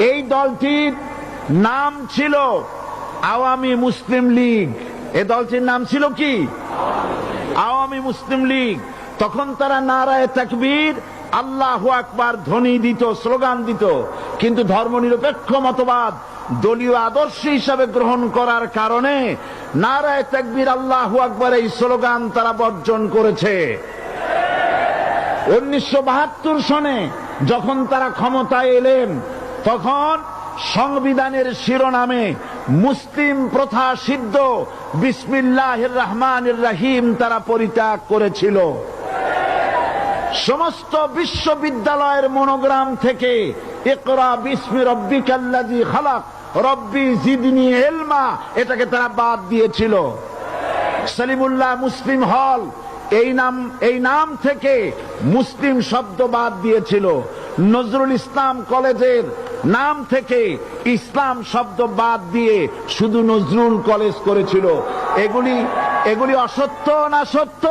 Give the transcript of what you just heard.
এই দলটির নাম ছিল আওয়ামী মুসলিম লীগ। এই দলটির নাম ছিল কি? আওয়ামী মুসলিম লীগ। তখন তারা নারায়ে তাকবীর, আল্লাহু আকবার ধ্বনি দিত, স্লোগান দিত, কিন্তু ধর্মনিরপেক্ষ মতবাদ দলীয় আদর্শ হিসাবে গ্রহণ করার কারণে নারায়ে তাকবীর, আল্লাহু আকবার এই স্লোগান তারা বর্জন করেছে। 1972 সনে যখন তারা ক্ষমতায় এলেন, তখন সংবিধানের শিরোনামে মুসলিম প্রথা সিদ্ধ বিসমিল্লাহির রহমানির রহিম তারা পরিত্যাগ করেছিল। সমস্ত বিশ্ববিদ্যালয়ের মনোগ্রাম থেকে ইকরা বিসমি রব্বিকাল্লাযী খালাক, রব্বি জিদনি ইলমা, এটাকে তারা বাদ দিয়েছিল। সলিমুল্লাহ মুসলিম হল, এই নাম থেকে মুসলিম শব্দ বাদ দিয়েছিল। নজরুল ইসলাম কলেজের নাম থেকে ইসলাম শব্দ বাদ দিয়ে শুধু নজরুল কলেজ করেছিল। এগুলি অসত্য না সত্য?